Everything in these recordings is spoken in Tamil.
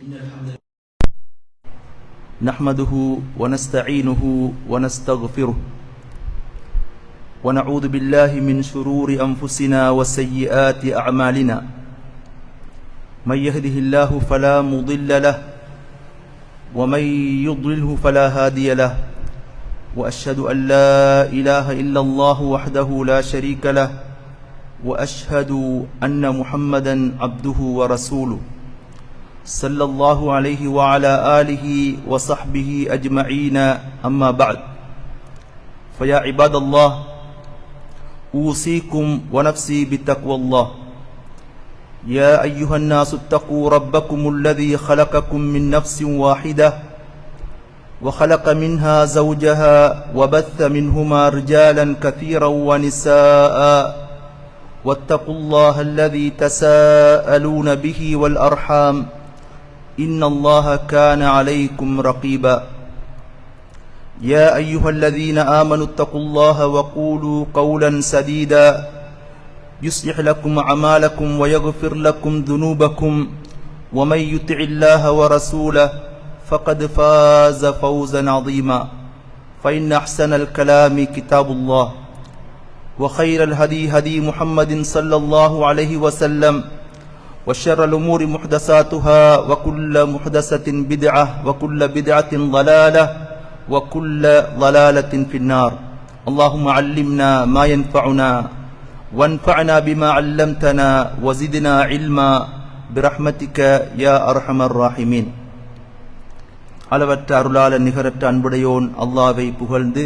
إن الحمد لله نحمده ونستعينه ونستغفره ونعوذ بالله من شرور أنفسنا وسيئات أعمالنا من يهده الله فلا مضل له ومن يضلله فلا هادي له وأشهد أن لا إله إلا الله وحده لا شريك له وأشهد أن محمدا عبده ورسوله صلى الله عليه وعلى آله وصحبه أجمعين أما بعد فيا عباد الله أوصيكم ونفسي بتقوى الله يا أيها الناس اتقوا ربكم الذي خلقكم من نفس واحدة وخلق منها زوجها وبث منهما رجالا كثيرا ونساء واتقوا الله الذي تساءلون به والأرحام إن الله كان عليكم رقيبا يا أيها الذين آمنوا اتقوا الله وقولوا قولا سديدا يصلح لكم أعمالكم ويغفر لكم ذنوبكم ومن يطع الله ورسوله فقد فاز فوزا عظيما فإن أحسن الكلام كتاب الله وخير الهدي هدي محمد صلى الله عليه وسلم وشر الأمور محدثاتها وكل محدثة بدعة وكل بدعة ضلالة وكل ضلالة في النار اللهم علمنا ما ينفعنا وانفعنا بما علمتنا وزدنا علما برحمتك يا أرحم الراحمين அளவற்ற அருளாளன் நிகரற்ற அன்புடையோன் அல்லாஹ்வை புகழ்ந்து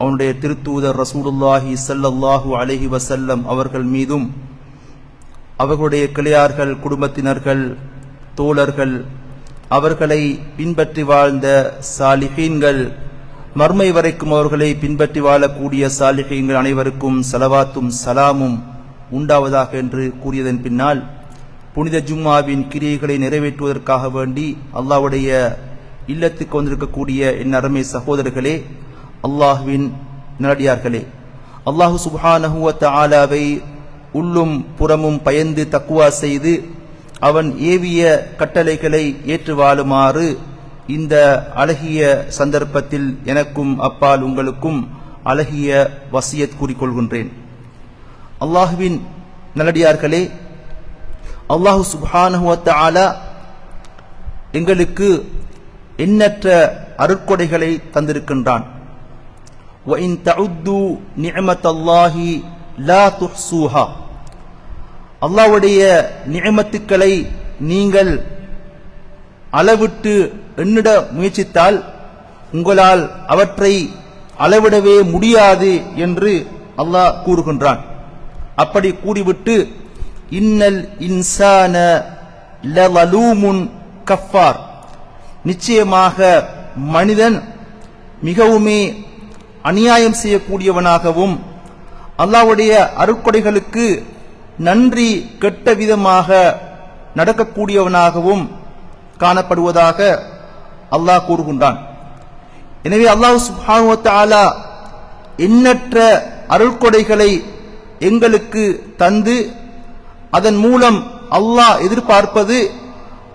அவனுடைய திருத்தூதர் ரசூலுல்லாஹி ஸல்லல்லாஹு அலைஹி வஸல்லம் அவர்கள் மீதும் அவர்களுடைய கிளையார்கள் குடும்பத்தினர்கள் தோழர்கள் அவர்களை பின்பற்றி வாழ்ந்த சாலிஹீன்கள் மர்மை வரைக்கும் அவர்களை பின்பற்றி வாழக்கூடிய சாலிஹீன்கள் அனைவருக்கும் ஸலவாத்தும் சலாமும் உண்டாவதாக என்று கூறியதன் பின்னால் புனித ஜும்மாவின் கிரியைகளை நிறைவேற்றுவதற்காக வேண்டி அல்லாஹ்வுடைய இல்லத்துக்கு வந்திருக்கக்கூடிய என் அருமை சகோதரர்களே, அல்லாஹ்வின் நல்லடியார்களே, அல்லாஹு சுப்ஹானஹு வ தஆலாவை உள்ளும் புறமும் பயந்து தக்வா செய்து அவன் ஏவிய கட்டளைகளை ஏற்று வாழுமாறு இந்த அழகிய சந்தர்ப்பத்தில் எனக்கும் அப்பால் உங்களுக்கும் அழகிய வசியத் கூறிக்கொள்கின்றேன். அல்லாஹ்வின் நல்லடியார்களே, அல்லாஹு சுப்ஹானஹு வ தஆலா எங்களுக்கு எண்ணற்ற அருட்கொடைகளை தந்திருக்கின்றான். وَإِن تَعُدُّوا نِعْمَةَ اللَّهِ لَا تُحْصُوهَا அல்லாஹ்வுடைய நிஅமத்துக்களை நீங்கள் அளவிட்டு எண்ணிட முயற்சித்தால் உங்களால் அவற்றை அளவிடவே முடியாது என்று அல்லாஹ் கூறுகின்றான். அப்படி கூறிவிட்டு இன்னல் இன்சான லலூமுன் கஃபார், நிச்சயமாக மனிதன் மிகவுமே அநியாயம் செய்யக்கூடியவனாகவும் அல்லாஹ்வுடைய அருட்கொடைகளுக்கு நன்றி கெட்ட விதமாக நடக்கக்கூடியவனாகவும் காணப்படுவதாக அல்லாஹ் கூறுகின்றான். எனவே அல்லாஹ் சுப்ஹானஹு வ தஆலா எண்ணற்ற அருட்கொடைகளை எங்களுக்கு தந்து அதன் மூலம் அல்லாஹ் எதிர்பார்ப்பது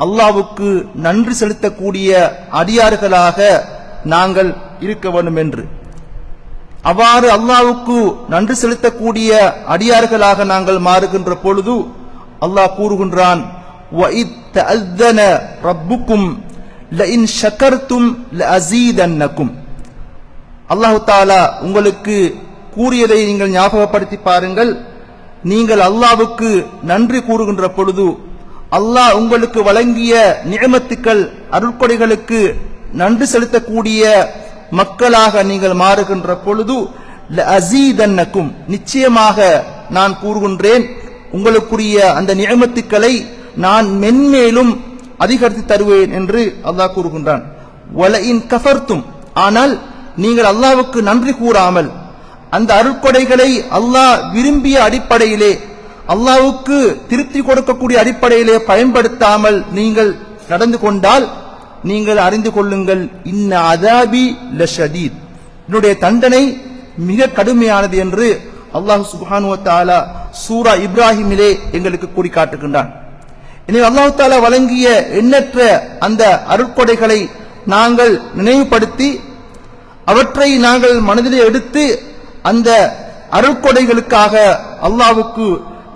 அல்லாஹ்வுக்கு நன்றி செலுத்தக்கூடிய அடியார்களாக நாங்கள் இருக்க வேண்டும் என்று. அவ்வாறு அல்லாஹ்வுக்கு நன்றி செலுத்தக்கூடிய அடியார்களாக நாங்கள் மாறுகின்ற பொழுது அல்லாஹ் கூறுகின்றான், وَإِذْ تَأَذَّنَ رَبُّكُمْ لَئِنْ شَكَرْتُمْ لَأَزِيدَنَّكُمْ அல்லாஹ் தஆலா உங்களுக்கு கூறியதை நீங்கள் ஞாபகப்படுத்தி பாருங்கள். நீங்கள் அல்லாஹ்வுக்கு நன்றி கூறுகின்ற பொழுது அல்லாஹ் உங்களுக்கு வழங்கிய நிஅமத்துக்கள் அருட்கொடைகளுக்கு நன்றி செலுத்தக்கூடிய மக்களாக நீங்கள் மாறுகின்ற பொழுது லஅஸீதன்னக்கும், நிச்சயமாக நான் கூறுகின்றேன் உங்களுக்குரிய அந்த நிஅமத்துக்களை நான் மென்மேலும் அதிகரித்து தருவேன் என்று அல்லாஹ் கூறுகின்றான். வலஇன் கஃபர்தும், ஆனால் நீங்கள் அல்லாஹ்வுக்கு நன்றி கூறாமல் அந்த அருட்கொடைகளை அல்லாஹ் விரும்பிய அடிப்படையிலே அல்லாஹ்வுக்கு திருப்தி கொடுக்கக்கூடிய அடிப்படையிலே பயன்படுத்தாமல் நீங்கள் நடந்து கொண்டால் நீங்கள் அறிந்து கொள்ளுங்கள், இன்ன அதாபி லஷதீத், என்னுடைய தண்டனை மிக கடுமையானது என்று அல்லாஹ் சுப்ஹானஹு வ தஆலா சூரா இப்ராஹிமிலே எங்களுக்கு கூறி காட்டுகின்றான். எனவே அல்லாஹ் தஆலா வழங்கிய எண்ணற்ற அந்த அருட்கொடைகளை நாங்கள் நினைவுபடுத்தி அவற்றை நாங்கள் மனதிலே எடுத்து அந்த அருட்கொடைகளுக்காக அல்லாஹ்வுக்கு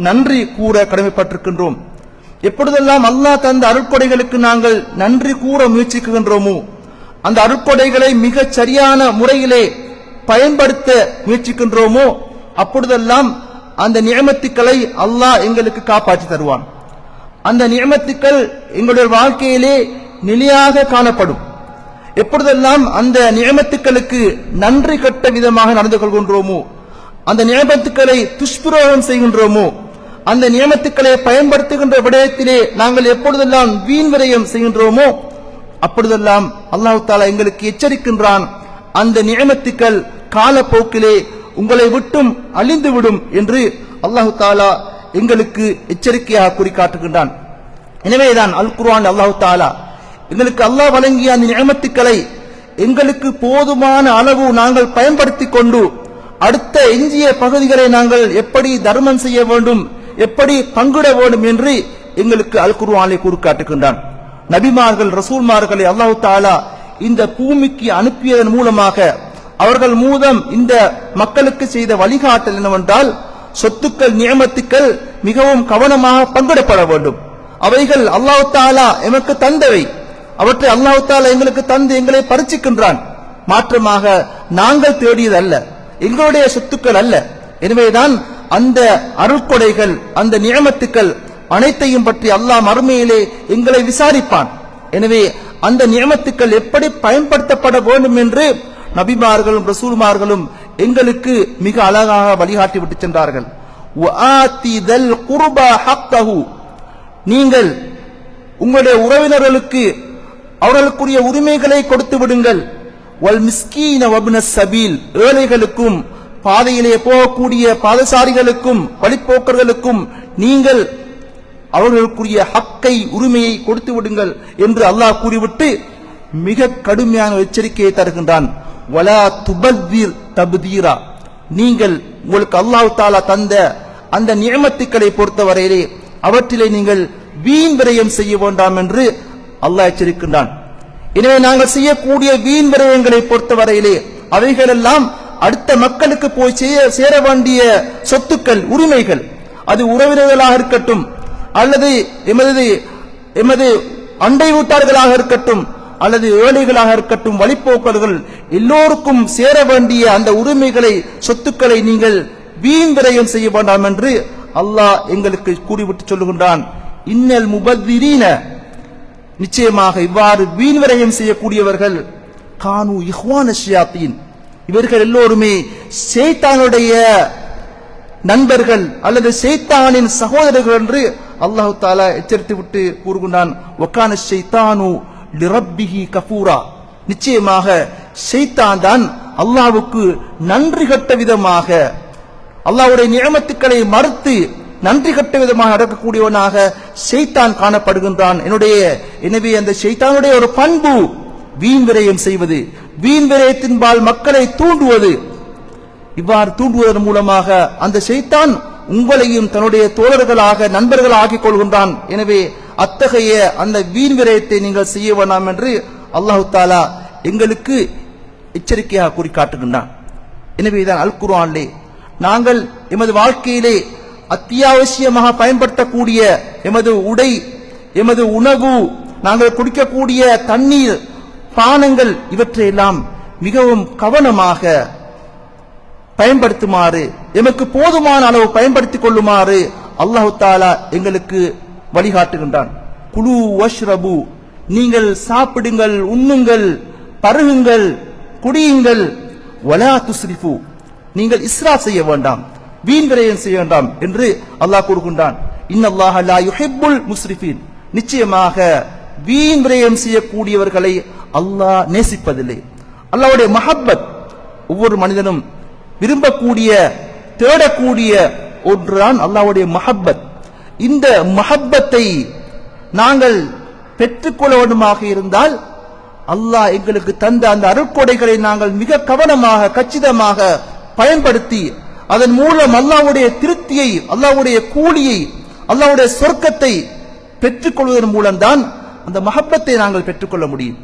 நன்றி கூற கடமைப்பட்டிருக்கின்றோம். எப்பொழுதெல்லாம் அல்லாஹ் தந்த அருட்கொடைகளுக்கு நாங்கள் நன்றி கூற முயற்சிக்கின்றோமோ அந்த அருட்கொடைகளை மிகச் சரியான முறையிலே பயன்படுத்த முயற்சிக்கின்றோமோ அப்பொழுதெல்லாம் அந்த நியமத்துக்களை அல்லாஹ் எங்களுக்கு காப்பாற்றி தருவான். அந்த நியமத்துக்கள் எங்களுடைய வாழ்க்கையிலே நிலையாக காணப்படும். எப்பொழுதெல்லாம் அந்த நியமத்துக்களுக்கு நன்றி கட்ட விதமாக நடந்து கொள்கின்றோமோ அந்த நியமத்துக்களை துஷ்பிரயோகம் செய்கின்றோமோ அந்த நியமத்துக்களை பயன்படுத்துகின்ற விடயத்திலே நாங்கள் எப்பொழுதெல்லாம் வீண் விரயம் செய்கின்றோமோ அப்பொழுதெல்லாம் அல்லாஹ் தஆலா எங்களுக்கு எச்சரிக்கின்றான், அந்த நியமத்துக்கள் காலப்போக்கிலே உங்களை விட்டும் அழிந்துவிடும் என்று அல்லாஹ் தஆலா எங்களுக்கு எச்சரிக்கையாக குறிக்காட்டுகின்றான். எனவேதான் அல் குர்ஆன் அல்லாஹ் தஆலா எங்களுக்கு அல்லாஹ் வழங்கிய அந்த நியமத்துக்களை எங்களுக்கு போதுமான அளவு நாங்கள் பயன்படுத்திக் கொண்டு அடுத்த எஞ்சிய பகுதிகளை நாங்கள் எப்படி தர்மம் செய்ய வேண்டும், எப்படி பங்கிட வேண்டும் என்று எங்களுக்கு அல் குர்ஆனிலே குறிக்காட்டுகின்றான். நபிமார்கள் ரசூல்மார்களை அல்லாஹ் தஆலா இந்த பூமிக்கு அனுப்பியதன் மூலமாக அவர்கள் மூலம் இந்த மக்களுக்கு செய்த வழிகாட்டல் என்னவென்றால் சொத்துக்கள் நியமத்துக்கள் மிகவும் கவனமாக பங்கிடப்பட வேண்டும். அவைகள் அல்லாஹ் தஆலா எமக்கு தந்தவை, அவற்றை அல்லாஹ் தஆலா எங்களுக்கு தந்து எங்களை பரிசிக்கின்றான். மாற்றமாக நாங்கள் தேடியது அல்ல, எங்களுடைய சொத்துக்கள் அல்ல. எனவேதான் அந்த அருட்கொடைகள் அந்த நியமத்துக்கள் அனைத்தையும் பற்றி அல்லாஹ் மறுமையிலே எங்களை விசாரிப்பான். எனவே அந்த நியமத்துக்கள் எப்படி பயன்படுத்தப்பட வேண்டும் என்று நபிமார்களும் ரசூல்மார்களும் எங்களுக்கு மிக அழகாக வழிகாட்டி விட்டு சென்றார்கள். நீங்கள் உங்களுடைய உறவினர்களுக்கு அவர்களுக்குரிய உரிமைகளை கொடுத்து விடுங்கள். வல் மிஸ்கீன வப்னஸ் சபீல், ஏழைகளுக்கும் பாதையிலே போகக்கூடிய பாதசாரிகளுக்கும் வழிப்போக்கர்களுக்கும் நீங்கள் அவர்களுக்குரிய ஹக்கை உரிமையை கொடுத்து விடுங்கள் என்று அல்லாஹ் கூறிவிட்டு மிக கடுமையான எச்சரிக்கையை தருகின்றான். வலா துபذிர் தப்தீரா, நீங்கள் உங்களுக்கு அல்லாஹ் தஆலா தந்த அந்த நியமத்துக்களை பொறுத்தவரையிலே அவற்றிலே நீங்கள் வீண் விரயம் செய்ய வேண்டாம் என்று அல்லாஹ் எச்சரிக்கின்றான். எனவே நாங்கள் செய்யக்கூடிய வீண் விரயங்களை பொறுத்தவரையிலே அவைகளெல்லாம் அடுத்த மக்களுக்கு போய் சேர வேண்டிய சொத்துக்கள் உரிமைகள், அது உறவினர்களாக இருக்கட்டும் அல்லது எமது அண்டை வீட்டார்களாக இருக்கட்டும் அல்லது ஏழைகளாக இருக்கட்டும் வழிப்போக்கர்கள் எல்லோருக்கும் சேர வேண்டிய அந்த உரிமைகளை சொத்துக்களை நீங்கள் வீண் விரயம் செய்ய வேண்டாம் என்று அல்லாஹ் எங்களுக்கு கூறிவிட்டு சொல்லுகின்றான். இன்னல் முபذிரீன, நிச்சயமாக இவ்வாறு வீண் விரயம் செய்யக்கூடியவர்கள் கானு இஹ்வான ஷயாத்தீன், இவர்கள் எல்லோருமே ஷைத்தானுடைய நண்பர்கள் அல்லது ஷைத்தானின் சகோதரர்கள் என்று அல்லாஹ் தஆலா எச்சரித்து விட்டு கூறுகின்றான். வகான ஷைத்தானு லிரப்பிஹி கஃபூரா, நிச்சயமாக ஷைத்தான் தான் அல்லாஹ்வுக்கு நன்றி கட்ட விதமாக அல்லாஹ்வுடைய நியமத்துக்களை மறுத்து நன்றி கட்ட விதமாக நடக்கக்கூடியவனாக ஷைத்தான் காணப்படுகின்றான். எனவே அந்த ஷைத்தானுடைய ஒரு பண்பு வீண் விரயம் செய்வது, வீண் விரயத்தின்பால் மக்களை தூண்டுவது. இவ்வாறு தூண்டுவதன் மூலமாக அந்த ஷைத்தான் உங்களையும் தன்னுடைய தோழர்களாக நண்பர்களாக ஆக்கிக் கொள்கின்றான். எனவே அத்தகைய அந்த வீண் விரயத்தை நீங்கள் செய்ய வேண்டாம் என்று அல்லாஹ் தஆலா எங்களுக்கு எச்சரிக்கையாக கூறி காட்டுகின்றான். எனவேதான் அல் குர்ஆனிலே நாங்கள் எமது வாழ்க்கையிலே அத்தியாவசியமாக பயன்படுத்தக்கூடிய எமது உடை, எமது உணவு, நாங்கள் குடிக்கக்கூடிய தண்ணீர், பானங்கள் இவற்றையெல்லாம் மிகவும் கவனமாக பயன்படுத்துமாறு, எமக்கு போதுமான அளவு பயன்படுத்திக் கொள்ளுமாறு அல்லாஹ் தஆலா எங்களுக்கு வழிகாட்டுகின்றான். குலு வஷ்ரபு, நீங்கள் சாப்பிடுங்கள், உண்ணுங்கள், பருகுங்கள், குடியுங்கள். வலா துஸ்ரிஃபு, நீங்கள் இஸ்ராஃப் செய்ய வேண்டாம், வீண் விரயம் செய்ய வேண்டாம் என்று அல்லாஹ் கூறுகின்றான். இன்னல்லாஹ லா யுஹிப்புல் முஸ்ரிஃபீன், நிச்சயமாக வீண் விரயம் செய்யக்கூடியவர்களை அல்லாஹ் நேசிப்பதில்லை. அல்லாஹ்வுடைய மஹப்பத் ஒவ்வொரு மனிதனும் விரும்பக்கூடிய தேடக்கூடிய ஒன்றுதான் அல்லாஹ்வுடைய மஹப்பத். இந்த மஹப்பத்தை நாங்கள் பெற்றுக்கொள்ள வேண்டுமாக இருந்தால் அல்லாஹ் எங்களுக்கு தந்த அந்த அருட்கொடைகளை நாங்கள் மிக கவனமாக கச்சிதமாக பயன்படுத்தி அதன் மூலம் அல்லாஹ்வுடைய திருப்தியை, அல்லாஹ்வுடைய கூலியை, அல்லாஹ்வுடைய சொர்க்கத்தை பெற்றுக்கொள்வதன் மூலம்தான் அந்த மஹப்பத்தை நாங்கள் பெற்றுக்கொள்ள முடியும்.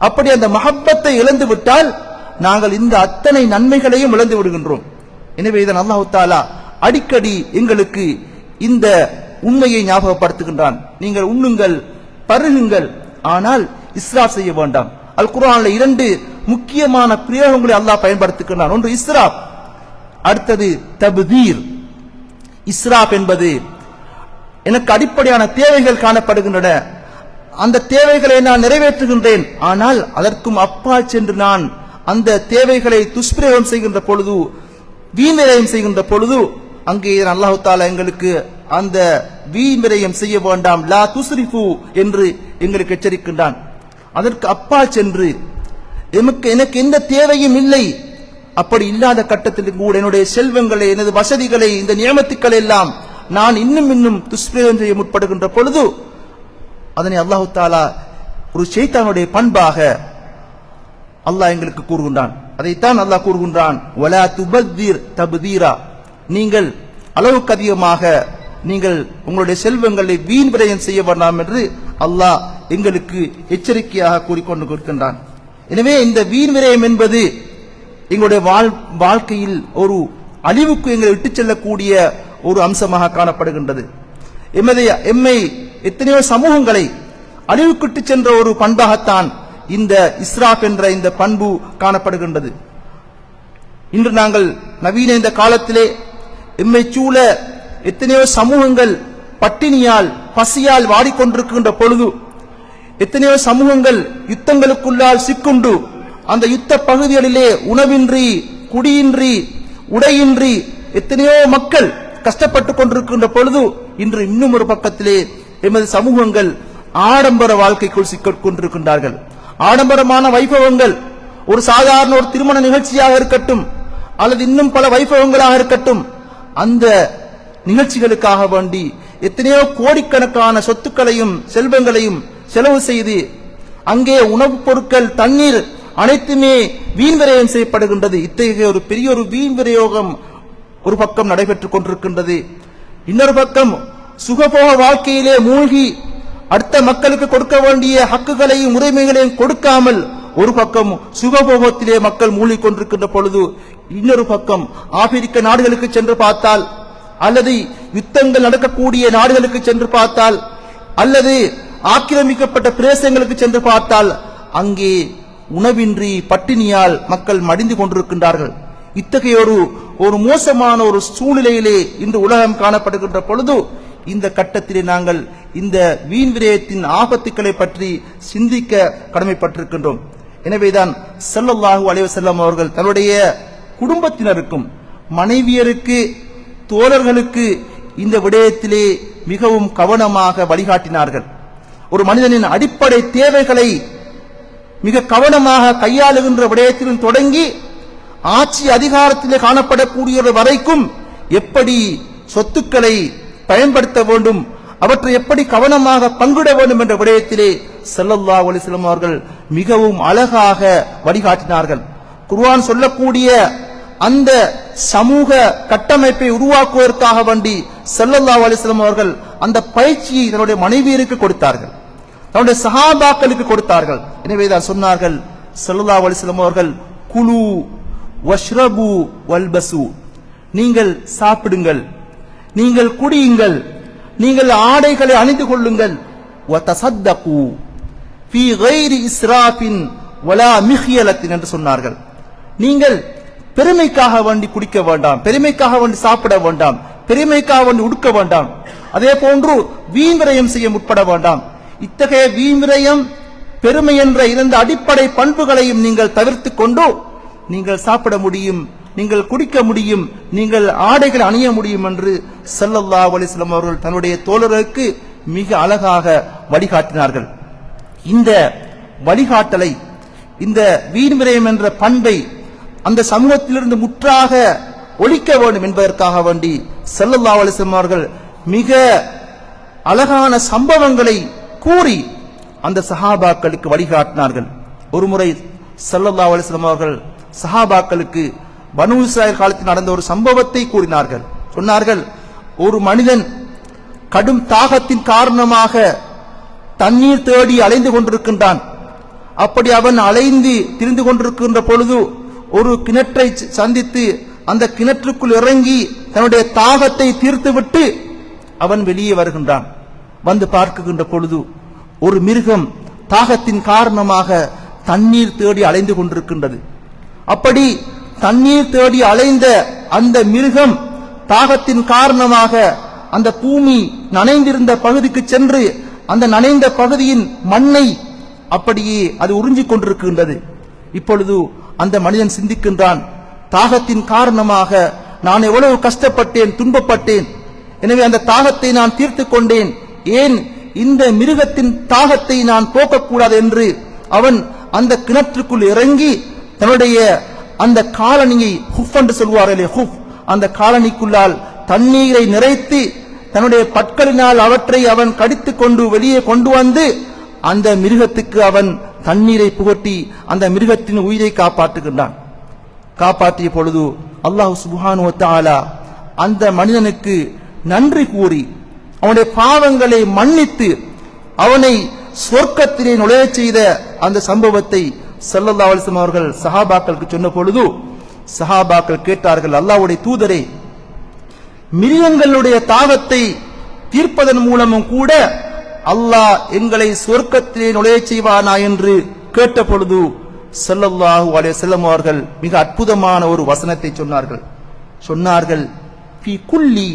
அப்படி அந்த மஹப்பத்தை இழந்து விட்டால் நாங்கள் இந்த அத்தனை நன்மைகளையும் இழந்து விடுகின்றோம். எனவே இதன் அல்லாஹ் தஆலா அடிக்கடி எங்களுக்கு இந்த உண்மையை ஞாபகப்படுத்துகின்றான். நீங்கள் உண்ணுங்கள், பருகுங்கள், ஆனால் இஸ்ராப் செய்ய வேண்டாம். அல் குர்ஆன்ல 2 முக்கியமான பிரயோகங்களை அல்லாஹ் பயன்படுத்துகின்றான். ஒன்று இஸ்ராப், அடுத்தது தப்தீர். இஸ்ராப் என்பது எனக்கு அடிப்படையான தேவைகள் காணப்படுகின்றன, அந்த தேவைகளை நான் நிறைவேற்றுகின்றேன், ஆனால் அதற்கும் அப்பால் சென்று நான் அந்த தேவைகளை துஷ்பிரயோகம் செய்கின்ற பொழுது, வீண்விரயம் செய்கின்ற பொழுது, அங்கே அல்லாஹ் தஆலா எங்களுக்கு அந்த வீண்விரயம் செய்ய வேண்டாம், லா துஸ்ரிஃபு என்று எங்களுக்கு எச்சரிக்கின்றான். அதற்கு அப்பால் சென்று எனக்கு எந்த தேவையும் இல்லை, அப்படி இல்லாத கட்டத்தில் கூட என்னுடைய செல்வங்களை, எனது வசதிகளை, இந்த நியமத்துக்கள் எல்லாம் நான் இன்னும் துஷ்பிரயோகம் செய்ய முற்படுகின்ற பொழுது அதனை அல்லாஹ் தஆலா ஒரு ஷைத்தானுடைய பண்பாக அல்லாஹ் எங்களுக்கு கூறுகின்றான். அதைத்தான் அல்லாஹ் கூறுகின்றான், வலா துபத்தீர் தப்தீரா, நீங்கள் அளவுக்கு அதிகமாக நீங்கள் உங்களுடைய செல்வங்களை வீண் விரயம் செய்ய வேண்டாம் என்று அல்லாஹ் எங்களுக்கு எச்சரிக்கையாக கூறிக்கொண்டு இருக்கின்றான். எனவே இந்த வீண் விரயம் என்பது எங்களுடைய வாழ்க்கையில் ஒரு அழிவுக்கு எங்களை இட்டுச் செல்லக்கூடிய ஒரு அம்சமாக காணப்படுகின்றது. எம்மை எத்தனையோ சமூகங்களை அழிவுக்கு இட்டுச் சென்ற ஒரு பண்பாகத்தான் இந்த இஸ்ராப் என்ற இந்த பண்பு காணப்படுகின்றது. இன்று நாங்கள் நவீன இந்த காலத்திலே எம்மை சூழ எத்தனையோ சமூகங்கள் பட்டினியால், பசியால் வாடிக்கொண்டிருக்கின்ற பொழுது, எத்தனையோ சமூகங்கள் யுத்தங்களுக்குள்ளால் சிக்குண்டு அந்த யுத்த பகுதிகளிலே உணவின்றி, குடியின்றி, உடையின்றி எத்தனையோ மக்கள் கஷ்டப்பட்டுக் கொண்டிருக்கின்ற பொழுது, இன்று இன்னும் ஒரு பக்கத்திலே எமது சமூகங்கள் ஆடம்பர வாழ்க்கைக்குள் சிக்கிக் கொண்டிருக்கின்றார்கள். ஆடம்பரமான வைபவங்கள், ஒரு சாதாரண ஒரு திருமண நிகழ்ச்சியாக இருக்கட்டும் அல்லது இன்னும் பல வைபவங்களாக இருக்கட்டும், அந்த நிகழ்ச்சிகளுக்காக வேண்டி எத்தனையோ கோடிக்கணக்கான சொத்துக்களையும் செல்வங்களையும் செலவு செய்து அங்கே உணவுப் பொருட்கள், தண்ணீர் அனைத்துமே வீண் விரயம் செய்யப்படுகின்றது. இத்தகைய ஒரு பெரிய ஒரு வீண் விரயோகம் ஒரு பக்கம் நடைபெற்றுக் கொண்டிருக்கின்றது. இன்னொரு பக்கம் சுகபோக வாழ்க்கையிலே மூழ்கி அடுத்த மக்களுக்கு கொடுக்க வேண்டிய ஹக்குகளையும் உரிமைகளையும் கொடுக்காமல் ஒரு பக்கம் சுகபோகத்திலே மக்கள் மூழ்கிக் கொண்டிருக்கின்ற பொழுது, இன்னொரு பக்கம் ஆப்பிரிக்க நாடுகளுக்கு சென்று பார்த்தால், அல்லது யுத்தங்கள் நடக்கக்கூடிய நாடுகளுக்கு சென்று பார்த்தால், அல்லது ஆக்கிரமிக்கப்பட்ட பிரதேசங்களுக்கு சென்று பார்த்தால், அங்கே உணவின்றி பட்டினியால் மக்கள் மடிந்து கொண்டிருக்கின்றார்கள். இத்தகைய ஒரு மோசமான ஒரு சூழ்நிலையிலே இன்று உலகம் காணப்படுகின்ற பொழுது, இந்த கட்டத்திலே நாங்கள் இந்த வீண் விரயத்தின் ஆபத்துக்களை பற்றி சிந்திக்க கடமைப்பட்டிருக்கின்றோம். எனவேதான் ஸல்லல்லாஹு அலைஹி வஸல்லம் அவர்கள் தன்னுடைய குடும்பத்தினருக்கும், மனைவியருக்கு, தோழர்களுக்கு இந்த விடயத்திலே மிகவும் கவனமாக வழிகாட்டினார்கள். ஒரு மனிதனின் அடிப்படை தேவைகளை மிக கவனமாக கையாளுகின்ற விடயத்திலும் தொடங்கி ஆட்சி அதிகாரத்திலே காணப்படக்கூடிய வரைக்கும் எப்படி சொத்துக்களை பயன்படுத்த வேண்டும், அவற்றை எப்படி கவனமாக பங்கிட வேண்டும் என்ற விடயத்திலே ஸல்லல்லாஹு அலைஹி வஸல்லம் அவர்கள் மிகவும் அழகாக வழிகாட்டினார்கள். குர்ஆன் சொல்லக்கூடிய அந்த சமூக கட்டமைப்பை உருவாக்குவதற்காக வேண்டி ஸல்லல்லாஹு அலைஹி வஸல்லம் அவர்கள் அந்த பயிற்சியை தன்னுடைய மனைவியருக்கு கொடுத்தார்கள், தன்னுடைய சஹாபாக்களுக்கு கொடுத்தார்கள். எனவேதான் சொன்னார்கள் ஸல்லல்லாஹு அலைஹி வஸல்லம் அவர்கள், குலு வஷ்ரபு வல்பசு, நீங்கள் சாப்பிடுங்கள், நீங்கள் குடியுங்கள், நீங்கள் ஆடைகளை அணிந்து கொள்ளுங்கள், வதஸத்தகு ஃபீ கைரி இஸ்ராஃபின் வலா மிஹ்யலத்தின் என்று சொன்னார்கள். நீங்கள் பெருமைக்காக வேண்டி குடிக்க வேண்டாம், பெருமைக்காக வேண்டி சாப்பிட வேண்டாம், பெருமைக்காக வேண்டி உடுக்க வேண்டாம், அதே போன்று வீண்விரயம் செய்ய முற்பட வேண்டாம். இத்தகைய வீண்விரயம், பெருமை என்ற 2 அடிப்படை பண்புகளையும் நீங்கள் தவிர்த்து கொண்டு நீங்கள் சாப்பிட முடியும், நீங்கள் குடிக்க முடியும், நீங்கள் ஆடைகள் அணிய முடியும் என்று ஸல்லல்லாஹு அலைஹி வஸல்லம் அவர்கள் தன்னுடைய தோழருக்கு மிக அழகாக வழிகாட்டினார்கள். இந்த வழிகாட்டலை, இந்த வீண்விரயம் என்ற பண்பை அந்த சமூகத்திலிருந்து முற்றாக ஒழிக்க வேண்டும் என்பதற்காக வேண்டி ஸல்லல்லாஹு அலைஹி வஸல்லம் அவர்கள் மிக அழகான சம்பவங்களை கூறி அந்த சஹாபாக்களுக்கு வழிகாட்டினார்கள். ஒருமுறை ஸல்லல்லாஹு அலைஹி வஸல்லம் அவர்கள் சஹாபாக்களுக்கு பனு இஸ்ராயல் காலத்தில் நடந்த ஒரு சம்பவத்தை கூறினார்கள். சொன்னார்கள், ஒரு மனிதன் கடும் தாகத்தின் காரணமாக தண்ணீர் தேடி அலைந்து கொண்டிருக்கின்றான். அப்படி அவன் அலைந்து திரிந்து கொண்டிருக்கின்ற பொழுது ஒரு கிணற்றை சந்தித்து அந்த கிணற்றுக்குள் இறங்கி தன்னுடைய தாகத்தை தீர்த்துவிட்டு அவன் வெளியே வருகின்றான். வந்து பார்க்குகின்ற பொழுது ஒரு மிருகம் தாகத்தின் காரணமாக தண்ணீர் தேடி அலைந்து கொண்டிருக்கின்றது. அப்படி தண்ணீர் தேடி அலைந்த அந்த மிருகம் தாகத்தின் காரணமாக அந்த பூமி நனைந்திருந்த பகுதிக்கு சென்று அந்த நனைந்த பகுதியின் மண்ணை அப்படியே அது உறிஞ்சிக் கொண்டிருக்கின்றது. இப்பொழுது அந்த மனிதன் சிந்திக்கின்றான், தாகத்தின் காரணமாக நான் எவ்வளவு கஷ்டப்பட்டேன், துன்பப்பட்டேன். எனவே அந்த தாகத்தை நான் தீர்த்து கொண்டேன். ஏன் இந்த மிருகத்தின் தாகத்தை நான் போக்கக்கூடாது என்று அவன் அந்த கிணற்றுக்குள் இறங்கி தன்னுடைய அந்த காலணியை ஹுஃப் என்று சொல்வார்களே, ஹுஃப், அந்த காலணிக்குள்ளால் தண்ணீரை நிறைத்து தன்னுடைய பற்களினால் அவற்றை அவன் கடித்துக் கொண்டு வெளியே கொண்டு வந்து அந்த மிருகத்துக்கு அவன் தண்ணீரை புகட்டி அந்த மிருகத்தின் உயிரை காப்பாற்றுகின்றான். காப்பாற்றிய பொழுது அல்லாஹ் சுப்ஹானஹு வ தஆலா அந்த மனிதனுக்கு நன்றி கூறி அவனுடைய பாவங்களை மன்னித்து அவனை சொர்க்கத்திலே நுழையச் செய்த அந்த சம்பவத்தை ஸல்லல்லாஹு அலைஹி வஸல்லம் அவர்கள் சஹாபாக்களுக்கு சொன்ன பொழுது சஹாபாக்கள் கேட்டார்கள், அல்லாஹ்வுடைய தூதரே, மிருகங்களுடைய தாகத்தை தீர்ப்பதன் மூலமும் கூட அல்லாஹ் எங்களை சொர்க்கத்திலே நுழையச் செய்வானா என்று கேட்ட பொழுது ஸல்லல்லாஹு அலைஹி வஸல்லம் அவர்கள் மிக அற்புதமான ஒரு வசனத்தை சொன்னார்கள் ஃபீ குல்லி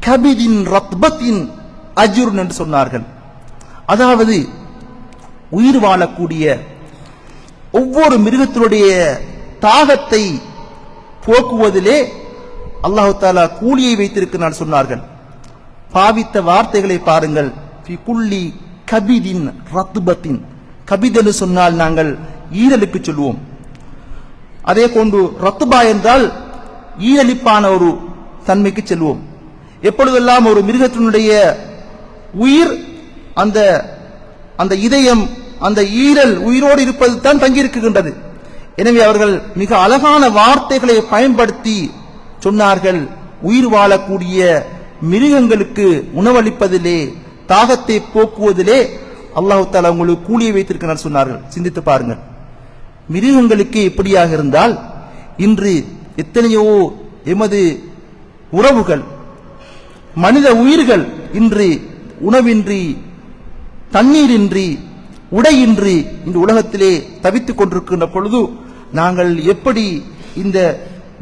கபிதின் ரத்பத்தின் அஜ்ருன் என்று சொன்னார்கள். அதாவது உயிர் வாழக்கூடிய ஒவ்வொரு மிருகத்தினுடைய தாகத்தை போக்குவதிலே அல்லாஹ் தஆலா கூலியை வைத்திருக்கிறார் சொன்னார்கள். பாவித்த வார்த்தைகளை பாருங்கள். ஃபீ குல்லி கபிதின் ரத்பத்தின், கபித் என்று சொன்னால் நாங்கள் ஈரலுக்கு சொல்வோம். அதே போன்று ரத்பா என்றால் ஈரலிப்பான ஒரு தன்மைக்கு செல்வோம். எப்பொழுதெல்லாம் ஒரு மிருகத்தினுடைய உயிர் அந்த இதயம் அந்த ஈரல் உயிரோடு இருப்பது தான் தங்கியிருக்கின்றது. எனவே அவர்கள் மிக அழகான வார்த்தைகளை பயன்படுத்தி சொன்னார்கள், உயிர் வாழக்கூடிய மிருகங்களுக்கு உணவளிப்பதிலே தாகத்தை போக்குவதிலே அல்லாஹ் தஆலா உங்களுக்கு கூலியை வைத்திருக்கிறார் சொன்னார்கள். சிந்தித்து பாருங்கள், மிருகங்களுக்கு எப்படியாக இருந்தால் இன்று எத்தனையோ எமது உறவுகள் மனித உயிர்கள் இன்று உணவின்றி தண்ணீரின்றி உடையின்றி இந்த உலகத்திலே தவித்துக் கொண்டிருக்கின்ற பொழுது நாங்கள் எப்படி இந்த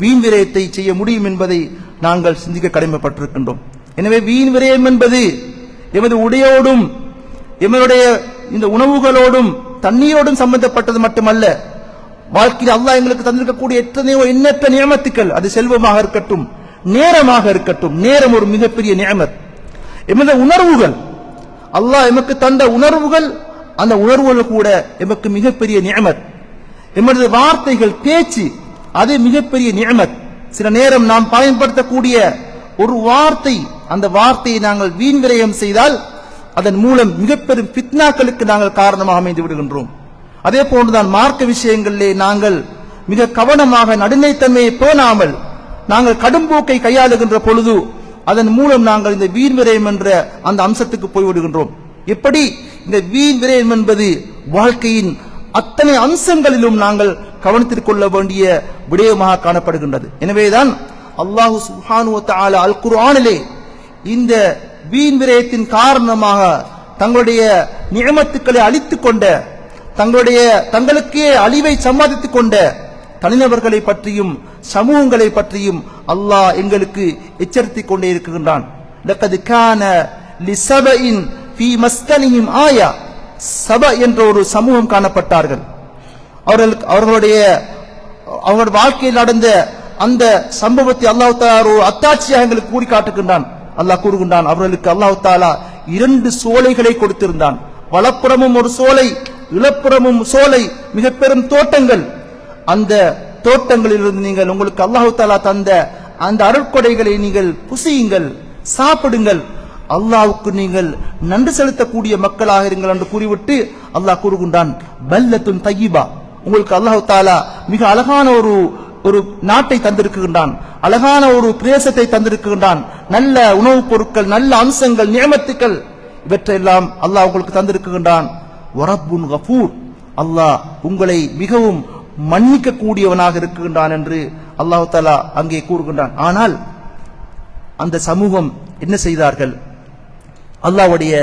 வீண் விரயத்தை செய்ய முடியும் என்பதை நாங்கள் சிந்திக்க கடமைப்பட்டிருக்கின்றோம். எனவே வீண் விரயம் என்பது எமது உடையோடும் எமனுடைய இந்த உணவுகளோடும் தண்ணீரோடும் சம்பந்தப்பட்டது மட்டுமல்ல, வாழ்க்கையில் அல்லாஹ் எங்களுக்கு தந்திருக்கக்கூடிய எத்தனையோ எண்ணற்ற நியமத்துக்கள், அது செல்வமாக இருக்கட்டும், நேரமாக இருக்கட்டும். நேரம் ஒரு மிகப்பெரிய நியமத். எமது உணர்வுகள், அல்லாஹ் எமக்கு தந்த உணர்வுகள், அந்த உணர்வுகள் கூட எமக்கு மிகப்பெரிய நியமத். எமது வார்த்தைகள், பேச்சு, அது மிகப்பெரிய நியமத். சில நேரம் நாம் பயன்படுத்தக்கூடிய ஒரு வார்த்தை, அந்த வார்த்தையை நாங்கள் வீண் விரயம் செய்தால் அதன் மூலம் மிகப்பெரும் ஃபித்னாக்களுக்கு நாங்கள் காரணமாக அமைந்து விடுகின்றோம். அதே போன்றுதான் மார்க்க விஷயங்களிலே நாங்கள் மிக கவனமாக நடுநிலைத்தன்மையை பேணாமல் நாங்கள் கடும்போக்கை கையாளுகின்ற பொழுது அதன் மூலம் நாங்கள் இந்த வீண் விரயம் என்ற அந்த அம்சத்துக்கு போய்விடுகின்றோம். எப்படி இந்த வீண் விரயம் என்பது வாழ்க்கையின் அத்தனை அம்சங்களிலும் நாங்கள் கவனத்திற்கு கொள்ள வேண்டிய விடயமாக காணப்படுகின்றது. எனவேதான் அல்லாஹு சுப்ஹானஹு வ தஆலா அல் குர்ஆனிலே இந்த வீண் விரயத்தின் காரணமாக தங்களுடைய நியமத்துக்களை அழித்துக் கொண்ட, தங்களுக்கே அழிவை சம்பாதித்துக் கொண்ட தனிநபர்களை பற்றியும் சமூகங்களை பற்றியும் அல்லாஹ் எங்களுக்கு எச்சரித்துக் கொண்டே இருக்கின்றான். லக்கத் கான லிஸபஇன் ஃபீ மஸ்கனிஹிம் ஆயா. சப என்ற ஒரு சமூகம் காணப்பட்டார்கள். அவர்களுடைய வாழ்க்கையில் நடந்த அந்த சம்பவத்தை அல்லாஹ் தஆலா ஒரு அத்தாட்சியாக எங்களுக்கு கூறி காட்டுகின்றான். அல்லாஹ் கூறுகின்றான், அவர்களுக்கு அல்லாஹ் தஆலா 2 சோலைகளை கொடுத்திருந்தான். வலப்புறமும் ஒரு சோலை, இளப்புறமும் சோலை, மிக பெரும் தோட்டங்கள். அந்த தோட்டங்களிலிருந்து நீங்கள் உங்களுக்கு அல்லாஹ் தஆலா தந்த அந்த அருட்கொடைகளை நீங்கள் புசியுங்கள், சாப்பிடுங்கள், அல்லாஹ்வுக்கு நீங்கள் நன்றி செலுத்தக்கூடிய மக்களாக இருங்கள் என்று கூறிவிட்டு அல்லாஹ் கூறுகின்றான், பல்லத்துன் தய்யிபா, உங்களுக்கு அல்லாஹ் தஆலா மிக அழகான ஒரு நாட்டை தந்திருக்கின்றான், அழகான ஒரு பிரதேசத்தை தந்திருக்கின்றான், நல்ல உணவுப் பொருட்கள், நல்ல அம்சங்கள், நியமத்துக்கள். இவற்றையெல்லாம் அல்லாஹ் உங்களுக்கு தந்திருக்கின்றான். வரப்புன் கஃபூர், அல்லாஹ் உங்களை மிகவும் மன்னிக்க கூடியவனாக இருக்கின்றான் என்று அல்லாஹ் தஆலா அங்கே கூறுகின்றான். ஆனால் அந்த சமூகம் என்ன செய்தார்கள்? அல்லாஹ்வுடைய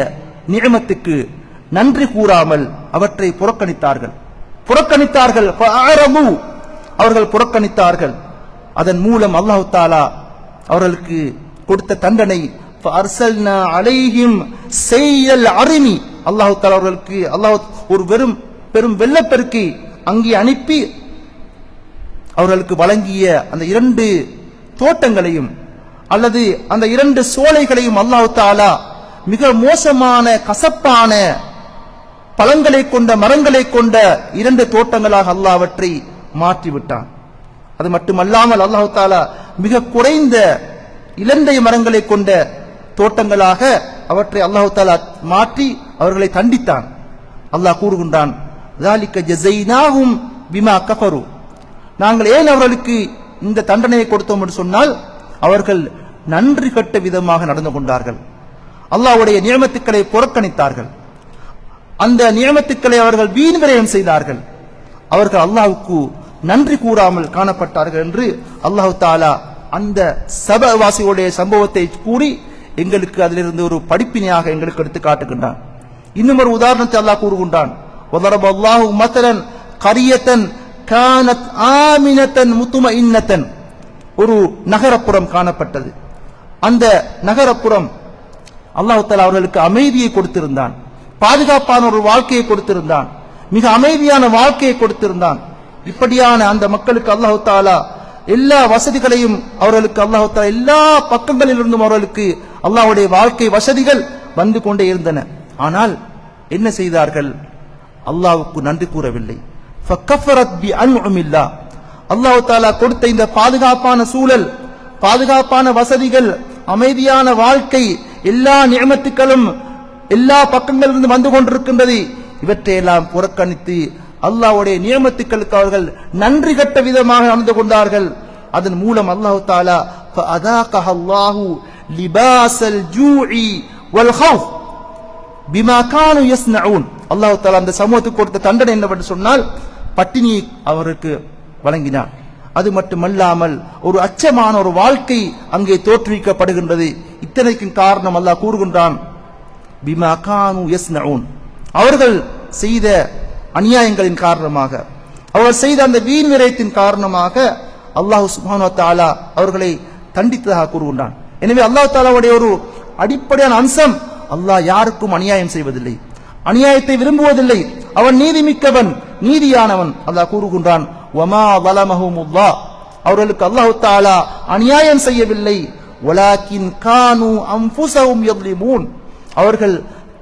நிஅமத்துக்கு நன்றி கூறாமல் அவற்றை புறக்கணித்தார்கள். அவர்கள் புறக்கணித்தார்கள். அதன் மூலம் அல்லாஹ் தஆலா அவர்களுக்கு கொடுத்த தண்டனை ஃபஅர்சல்னா அலைஹிம் ஸையல் அரிமி, அல்லாஹ் தஆலா அவர்களுக்கு ஒரு பெரும் வெள்ளப்பெருக்கை அங்கே அனுப்பி அவர்களுக்கு வழங்கிய அந்த 2 தோட்டங்களையும் அல்லது அந்த 2 சோலைகளையும் அல்லாஹ் தஆலா மிக மோசமான கசப்பான பழங்களை கொண்ட மரங்களை கொண்ட 2 தோட்டங்களாக அல்லாஹ் அவற்றை மாற்றிவிட்டான். அது மட்டுமல்லாமல் அல்லாஹ் தஆலா மிக குறைந்த இலந்தை மரங்களை கொண்ட தோட்டங்களாக அவற்றை அல்லாஹ் தஆலா மாற்றி அவர்களை தண்டித்தான். அல்லாஹ் கூறுகின்றான், ذَلِكَ جَزَيْنَاهُمْ بِمَا كَفَرُوا, நாங்கள் ஏன் அவர்களுக்கு இந்த தண்டனையை கொடுத்தோம் என்று சொன்னால் அவர்கள் நன்றி கட்ட விதமாக நடந்து கொண்டார்கள். அல்லாஹ்வுடைய நியமத்துக்களை புறக்கணித்தார்கள். அந்த நியமத்துக்களை அவர்கள் வீண் விரயம் செய்தார்கள். அவர்கள் அல்லாஹ்வுக்கு நன்றி கூறாமல் காணப்பட்டார்கள் என்று அல்லாஹ் தஆலா அந்த சபவாசிகளுடைய சம்பவத்தை கூறி எங்களுக்கு அதிலிருந்து ஒரு படிப்பினையாக எங்களுக்கு எடுத்து காட்டுகின்றான். இன்னும் ஒரு உதாரணத்தை அல்லாஹ் கூறுகின்றான், وَضَرَبَ اللَّهُ مَثَلًا قَرْيَةً كَانَتْ آمِنَةً مُطْمَئِنَّةً, ஒரு நகரப்புறம் காணப்பட்டது. அந்த நகரப்புறம் அல்லாஹ் தஆலா அவர்களுக்கு அமைதியை கொடுத்திருந்தான், பாதுகாப்பான ஒரு வாழ்க்கையை கொடுத்திருந்தான், மிக அமைதியான வாழ்க்கையை கொடுத்திருந்தான். இப்படியான அந்த மக்களுக்கு அல்லாஹ் தஆலா எல்லா வசதிகளையும் அவர்களுக்கு அல்லாஹ் தஆலா எல்லா பக்கங்களிலிருந்தும் அவர்களுக்கு அல்லாஹ்வுடைய வாழ்க்கை வசதிகள் வந்து கொண்டே இருந்தன. ஆனால் என்ன செய்தார்கள்? அல்லாஹ்வுக்கு நன்றி கூறவில்லை. ஃபக்கஃபரத் பிஅன்உமில்லாஹ், அல்லாஹ் தஆலா கொடுத்த இந்த பாதுகாப்பான சூழல், பாதுகாப்பான வசதிகள், அமைதியான வாழ்க்கை, எல்லா நியமத்துக்களும் எல்லா பக்கங்களிலிருந்து வந்து கொண்டிருக்கின்றது. இவற்றையெல்லாம் புறக்கணித்து அல்லாஹ்வுடைய நியமத்துக்களுக்கு அவர்கள் நன்றி கட்ட விதமாக நடந்து கொண்டார்கள். அதன் மூலம் அல்லாஹ் தஆலா ஃபஅதாகஹ அல்லாஹு லிபாஸல் ஜூஇ வல் ஹௌஃப் பிமா கானூ யஸ்னஊன், அல்லாஹ் தஆலா அந்த சமூகத்துக்கு கொடுத்த தண்டனை என்னவென்று சொன்னால் பட்டினியை அவருக்கு வழங்கினார். அது மட்டுமல்லாமல் ஒரு அச்சமான ஒரு வாழ்க்கை அங்கே தோற்றுவிக்கப்படுகின்றது. இத்தனைக்கும் காரணம் அல்லாஹ் கூறுகின்றான், பிமா கானூ யஸ்னஊன், அவர்கள் செய்த அநியாயங்களின் காரணமாக, அவர்கள் செய்த அந்த வீண் விரயத்தின் காரணமாக அல்லாஹ் சுப்ஹானஹு வ தஆலா அவர்களை தண்டித்ததாக கூறுகின்றான். எனவே அல்லாஹ் தஆலாவுடைய ஒரு அடிப்படையான அம்சம், அல்லாஹ் யாருக்கும் அநியாயம் செய்வதில்லை, அநியாயத்தை விரும்புவதில்லை, அவன் நீதி மிக்கவன், நீதியானவன். அல்லாஹ் கூறுகின்றான், வமா ظلمஹுமுல்லாஹ், அவர்களுக்கு அல்லாஹ் தஆலா அநியாயம் செய்யவில்லை, வலாக்கின் கானூ அன்ஃபுஸஹும் யظ்லிமூன், அவர்கள்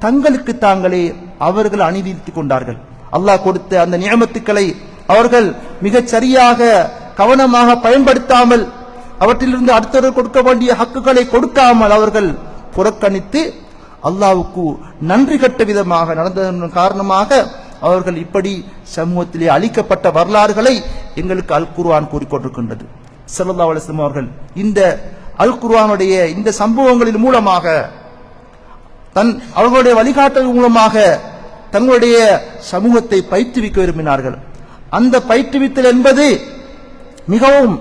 தங்களுக்கு தாங்களே அவர்கள் அநீதித்துக் கொண்டார்கள். அல்லாஹ் கொடுத்த அந்த நியமத்துக்களை அவர்கள் மிகச் சரியாக கவனமாக பயன்படுத்தாமல், அவற்றிலிருந்து அடுத்தவர்கள் கொடுக்க வேண்டிய ஹக்குகளை கொடுக்காமல் அவர்கள் புறக்கணித்து அல்லாஹ்வுக்கு நன்றி கட்ட விதமாக நடந்ததன் காரணமாக அவர்கள் இப்படி சமூகத்திலே அளிக்கப்பட்ட வரலாறுகளை எங்களுக்கு அல் குர்ஆன் கூறிக்கொண்டிருக்கின்றது. ஸல்லல்லாஹு அலைஹி வஸல்லம் அவர்கள் இந்த அல் குர்ஆனுடைய இந்த சம்பவங்களின் மூலமாக அவர்களுடைய வழிகாட்டல் மூலமாக தங்களுடைய சமூகத்தை பயிற்றுவிக்க விரும்பினார்கள். அந்த பயிற்றுவித்தல் என்பது மிகவும்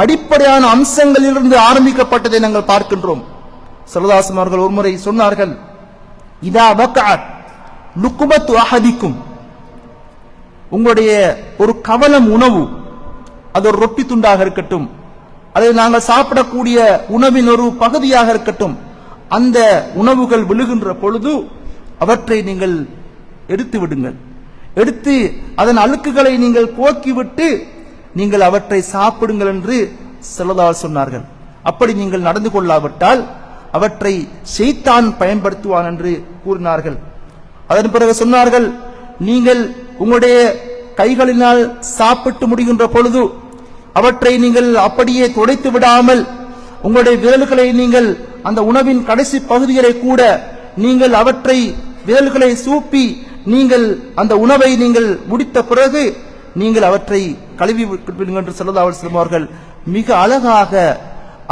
அடிப்படையான அம்சங்களிலிருந்து ஆரம்பிக்கப்பட்டதை நாங்கள் பார்க்கின்றோம். ஸல்லல்லாஹு அலைஹி வஸல்லம் அவர்கள் ஒருமுறை சொன்னார்கள், இதா வகஅத் லுக்மத்து அஹதிக்கும், உங்களுடைய ஒரு கவலம் உணவு, அது ஒரு ரொட்டி துண்டாக இருக்கட்டும், அதை நாங்கள் சாப்பிடக்கூடிய உணவின் ஒரு பகுதியாக இருக்கட்டும், அந்த உணவுகள் விழுகின்ற பொழுது அவற்றை நீங்கள் எடுத்து விடுங்கள், எடுத்து அதன் அழுக்குகளை நீங்கள் போக்கிவிட்டு நீங்கள் அவற்றை சாப்பிடுங்கள் என்று ஸல்லல்லாஹு அலைஹி சொன்னார்கள். அப்படி நீங்கள் நடந்து கொள்ளாவிட்டால் அவற்றை ஷைத்தான் பயன்படுத்துவான் என்று கூறினார்கள். அதன் பிறகு சொன்னார்கள், நீங்கள் உங்களுடைய கைகளினால் சாப்பிட்டு முடிகின்ற பொழுது அவற்றை நீங்கள் அப்படியே துடைத்து விடாமல் உங்களுடைய விரல்களை நீங்கள் அந்த உணவின் கடைசி பகுதிகளை கூட நீங்கள் அவற்றை விரல்களை சூப்பி நீங்கள் அந்த உணவை நீங்கள் முடித்த பிறகு நீங்கள் அவற்றை கழுவி விடுங்கள் என்று ஸல்லல்லாஹு அலைஹி வஸல்லம் அவர்கள் மிக அழகாக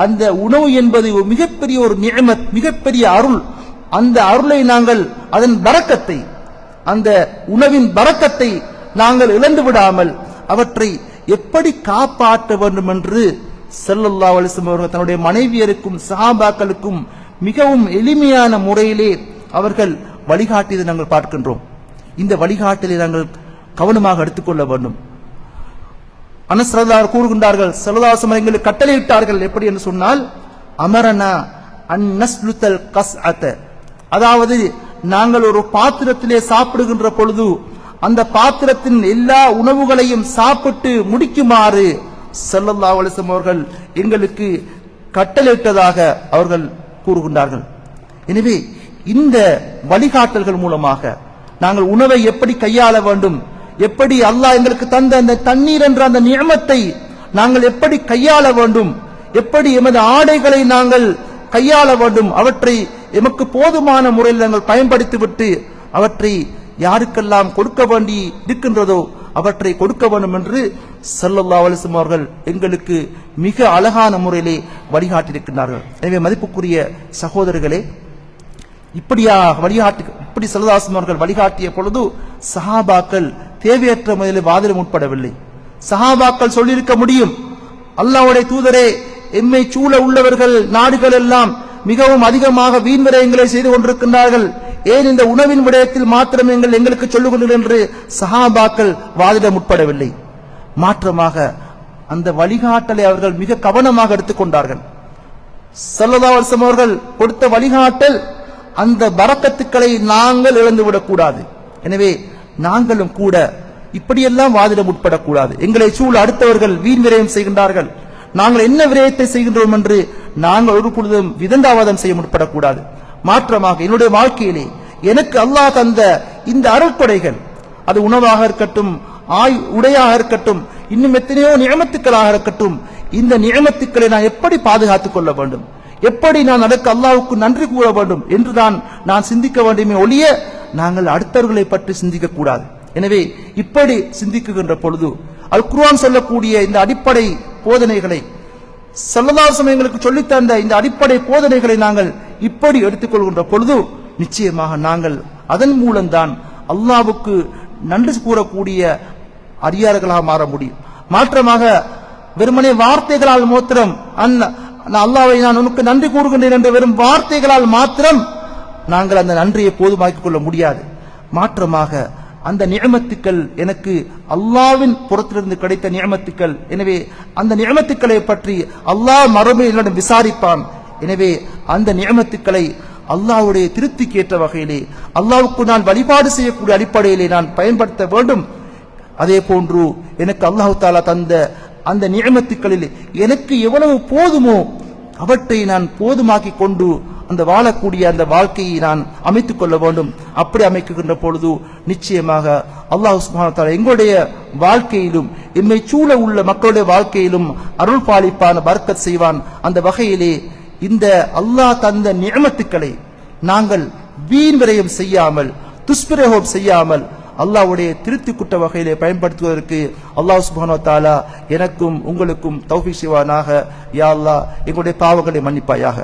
அந்த உணவு என்பது மிகப்பெரிய ஒரு நிஅமத், மிகப்பெரிய அருள், அந்த அருளை நாங்கள் அதன் பரக்கத்தை அந்த உணவின் பரக்கத்தை நாங்கள் இழந்து விடாமல் அவற்றை எப்படி காப்பாற்ற வேண்டும் என்று ஸல்லல்லாஹு அலைஹி வஸல்லம் அவர்கள் தன்னுடைய மனைவியருக்கும் சஹாபாக்களுக்கும் மிகவும் எளிமையான முறையிலே அவர்கள் வழிகாட்டியதை நாங்கள் பார்க்கின்றோம். இந்த வழிகாட்டலை நாங்கள் கவனமாக எடுத்துக்கொள்ள வேண்டும். அனஸ் ரலியல்லாஹு கூறுகின்றார்கள், ஸல்லல்லாஹு அலைஹி வஸல்லம் எங்களுக்கு கட்டளையிட்டார்கள். எப்படி என்று சொன்னால், அமரனா அன் நஸ்லுத்தல் கஸ்அத, அதாவது நாங்கள் ஒரு பாத்திரத்திலே சாப்பிடுகின்ற பொழுது அந்த பாத்திரத்தின் எல்லா உணவுகளையும் சாப்பிட்டு முடிக்குமாறு ஸல்லல்லாஹு அலைஹி வஸல்லம் அவர்கள் எங்களுக்கு கட்டளையிட்டதாக அவர்கள் கூறுகின்றார்கள். எனவே இந்த வழிகாட்டல்கள் மூலமாக நாங்கள் உணவை எப்படி கையாள வேண்டும், எப்படி அல்லாஹ் எங்களுக்கு தந்த அந்த தண்ணீர் என்ற அந்த நியமத்தை நாங்கள் எப்படி கையாள வேண்டும், எப்படி எமது ஆடைகளை நாங்கள் கையாள வேண்டும், அவற்றை எமக்கு போதுமான முறையில் நாங்கள் பயன்படுத்திவிட்டு அவற்றை யாருக்கெல்லாம் கொடுக்க வேண்டி இருக்கின்றதோ அவற்றை கொடுக்க வேண்டும் என்று ஸல்லல்லாஹு அலைஹி வஸல்லம் அவர்கள் எங்களுக்கு மிக அழகான முறையிலே வழிகாட்டியிருக்கிறார்கள். எனவே மதிப்புக்குரிய சகோதரர்களே, இப்படி ஸல்லல்லாஹு அலைஹி வஸல்லம் அவர்கள் வழிகாட்டிய பொழுது சஹாபாக்கள் தேவையற்ற முறையில் வாதிட முற்படவில்லை. சஹாபாக்கள் சொல்லியிருக்க முடியும், அல்லாஹ்வுடைய தூதரே, எம்மை சூழ உள்ளவர்கள் நாடுகள் எல்லாம் மிகவும் அதிகமாக வீண் விரயங்களை செய்து கொண்டிருக்கின்றார்கள், ஏன் இந்த உணவின் விடயத்தில் மாத்திரம் எங்களுக்கு சொல்லுகின்றனர் என்று சஹாபாக்கள் வாதிட முற்படவில்லை. மாற்றமாக அந்த வழிகாட்டலை அவர்கள் மிக கவனமாக எடுத்துக்கொண்டார்கள். ஸல்லல்லாஹு அலைஹி வஸல்லம் அவர்கள் கொடுத்த வழிகாட்டல் அந்த பரக்கத்துக்களை நாங்கள் இழந்துவிடக் கூடாது. எனவே நாங்களும் கூட இப்படியெல்லாம் வாதிட முற்படக்கூடாது. எங்களை சூழ அடுத்தவர்கள் வீண் விரயம் செய்கின்றார்கள், நாங்கள் என்ன விரயத்தை செய்கின்றோம் என்று நாங்கள் ஒரு பொழுதும் விதண்டாவாதம் செய்ய முற்படக்கூடாது. மாற்றமாக என்னுடைய வாழ்க்கையிலே எனக்கு அல்லாஹ் தந்த இந்த அருட்கொடைகள், அது உணவாக இருக்கட்டும், உடையாக இருக்கட்டும், இன்னும் எத்தனையோ நியமத்துக்களாக இருக்கட்டும், இந்த நியமத்துக்களை நான் எப்படி பாதுகாத்துக் கொள்ள வேண்டும், எப்படி நான் அதற்கு அல்லாஹ்வுக்கு நன்றி கூற வேண்டும் என்றுதான் நான் சிந்திக்க வேண்டுமே ஒழிய நாங்கள் அடுத்தவர்களை பற்றி சிந்திக்க கூடாது. எனவே இப்படி சிந்திக்குகின்ற பொழுது அல் குர்ஆன் சொல்லக்கூடிய இந்த அடிப்படை போதனைகளை, ஸல்லல்லாஹு அலைஹி வஸல்லம் எங்களுக்கு சொல்லித்தந்த இந்த அடிப்படை போதனைகளை நாங்கள் இப்படி எடுத்துக்கொள்கின்ற பொழுது நிச்சயமாக நாங்கள் அதன் மூலம்தான் அல்லாஹ்வுக்கு நன்றி கூறக்கூடிய அடியார்களாக மாற முடியும். மாற்றமாக வெறுமனே வார்த்தைகளால் மாத்திரம் அல்லாஹ்வை நான் உனக்கு நன்றி கூறுகின்றேன் என்ற வெறும் வார்த்தைகளால் மாத்திரம் நாங்கள் அந்த நன்றியை போதுமாக்கிக் கொள்ள முடியாது. மாற்றமாக அந்த நியமத்துக்கள் எனக்கு அல்லாஹ்வின் புறத்திலிருந்து கிடைத்த நியமத்துக்கள், எனவே அந்த நியமத்துக்களை பற்றி அல்லாஹ் மறுமையில் விசாரிப்பான். எனவே அந்த நியமத்துக்களை அல்லாஹ்வுடைய திருப்திக்கு ஏற்ற வகையிலே அல்லாஹ்வுக்கு நான் வழிபாடு செய்யக்கூடிய அடிப்படையிலே நான் பயன்படுத்த வேண்டும். அதே போன்று எனக்கு அல்லாஹ் தஆலா தந்த அந்த நியமத்துக்களில் எனக்கு எவ்வளவு போதுமோ அவற்றை நான் போதுமாக்கி கொண்டு அந்த வாழக்கூடிய அந்த வாழ்க்கையை நான் அமைத்துக் கொள்ள வேண்டும். அப்படி அமைக்கின்ற பொழுது நிச்சயமாக அல்லாஹ் சுப்ஹானஹு வ தஆலா எங்களுடைய வாழ்க்கையிலும் எம்மை சூழ உள்ள மக்களுடைய வாழ்க்கையிலும் அருள் பாலிப்பான பரக்கத் செய்வான். அந்த வகையிலே இந்த அல்லாஹ் தந்த நியமத்துக்களை நாங்கள் வீண் விரயம் செய்யாமல், துஷ்பிரயோகம் செய்யாமல் அல்லாஹ்வுடைய திருப்தி குட்ட வகையிலே பயன்படுத்துவதற்கு அல்லாஹ் சுப்ஹானஹு வ தஆலா எனக்கும் உங்களுக்கும் தௌஃபீக் செய்வானாக. யா அல்லாஹ், எங்களுடைய பாவங்களை மன்னிப்பாயாக,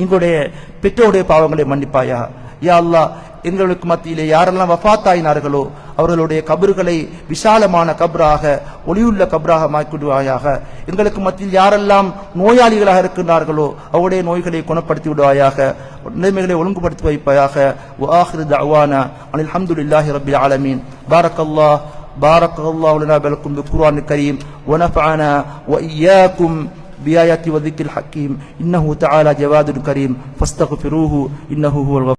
எங்களுடைய பெற்றோருடைய பாவங்களை மன்னிப்பாயாக. யா அல்லாஹ், எங்களுக்கு மத்தியிலே யாரெல்லாம் வஃபாத்தாயினார்களோ அவர்களுடைய கபறுகளை விசாலமான கபராக, ஒளியுள்ள கபராக மாற்றிவிடுவாயாக. எங்களுக்கு மத்தியில் யாரெல்லாம் நோயாளிகளாக இருக்கின்றார்களோ அவருடைய நோய்களை குணப்படுத்தி விடுவாயாக, நிலைமைகளை ஒழுங்குபடுத்தி வைப்பாயாக. வஆகிரு தஅவானா அனில் ஹம்துலில்லாஹி ரப்பில் ஆலமீன். பாரக்கல்லாஹு லனா வலக்கும் பில்-குர்ஆனில் கரீம் வ நஃபஅனா வ இய்யாக்கும் بآيات وذكر الحكيم إنه تعالى جواد كريم فاستغفروه إنه هو الغفور